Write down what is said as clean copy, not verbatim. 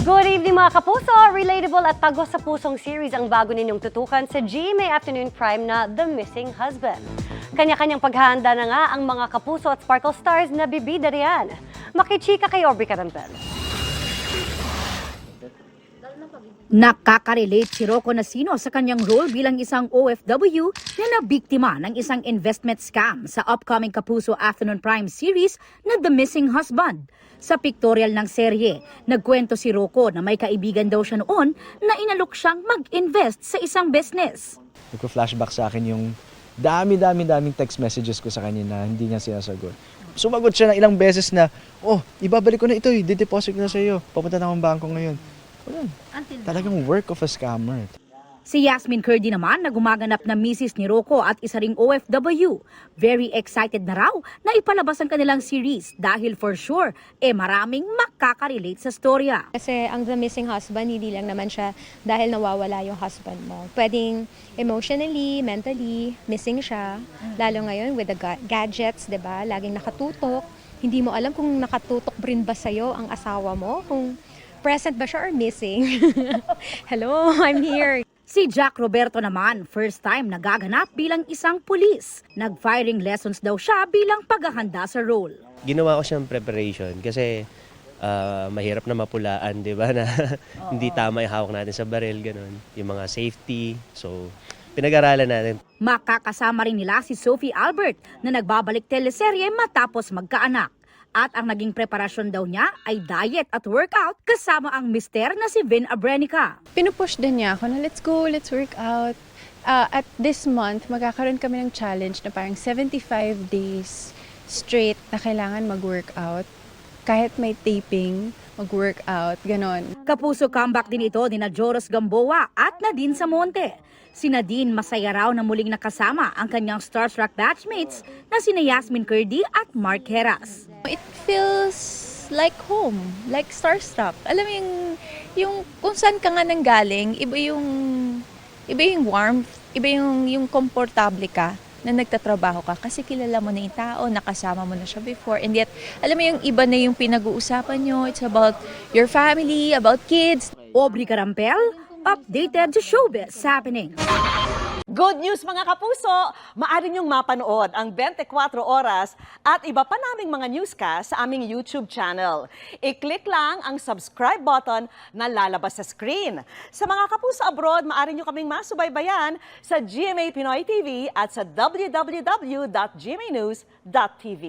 Good evening mga kapuso! Relatable at tagos sa pusong series ang bago ninyong tutukan sa GMA Afternoon Prime na The Missing Husband. Kanya-kanyang paghahanda na nga ang mga kapuso at Sparkle Stars na bibida riyan. Makichika kay Aubrey Carampel. Nakaka-relate si Rocco Nasino sa kanyang role bilang isang OFW na nabiktima ng isang investment scam sa upcoming Kapuso Afternoon Prime series na The Missing Husband. Sa pictorial ng serye, nagkwento si Rocco na may kaibigan daw siya noon na inalok siyang mag-invest sa isang business. Nagko-flashback sa akin yung daming text messages ko sa kanya na hindi niya sinasagot. Sumagot siya ng ilang beses na, ibabalik ko na ito, i-deposit ko na sa iyo, papunta na akong bangko ngayon. Wala. Talagang work of a scammer. Si Yasmin Curdy naman na gumaganap na misis ni Rocco at isa ring OFW. Very excited na raw na ipalabas ang kanilang series dahil for sure, maraming makaka-relate sa storya. Kasi ang The Missing Husband, hindi lang naman siya dahil nawawala yung husband mo. Pwedeng emotionally, mentally, missing siya. Lalo ngayon with the gadgets, di ba? Laging nakatutok. Hindi mo alam kung nakatutok rin ba sa'yo ang asawa mo, kung present ba siya or missing. Hello, I'm here. Si Jack Roberto naman, first time nagaganap bilang isang pulis. Nag-firing lessons daw siya bilang paghahanda sa role. Ginawa ko siyang preparation kasi mahirap na mapulaan, di ba, na hindi tama yung hawak natin sa baril, ganun. Yung mga safety, so pinag-aralan natin. Makakasama rin nila si Sophie Albert na nagbabalik teleserye matapos magkaanak. At ang naging preparasyon daw niya ay diet at workout kasama ang mister na si Vin Abrenica. Pinupush din niya ako na let's go, let's work out. At this month, magkakaroon kami ng challenge na parang 75 days straight na kailangan mag-workout. Kahit may taping, mag-workout, ganon. Kapuso comeback din ito ni na Joros Gamboa at Nadine Samonte. Si Nadine masaya raw na muling nakasama ang kanyang starstruck batchmates na sina Yasmin Curdy at Mark Heras. It feels like home, like starstruck. Alam mo yung kung saan ka nga nanggaling, iba yung warmth, iba yung komportable ka na nagtatrabaho ka kasi kilala mo na yung tao, nakasama mo na siya before, and yet, alam mo yung iba na yung pinag-uusapan nyo, it's about your family, about kids. Aubrey Carampel, updated to showbiz happening. Good news mga kapuso! Maaari niyong mapanood ang 24 oras at iba pa naming mga newscast sa aming YouTube channel. I-click lang ang subscribe button na lalabas sa screen. Sa mga kapuso abroad, maaari niyo kaming masubaybayan sa GMA Pinoy TV at sa www.gmanews.tv.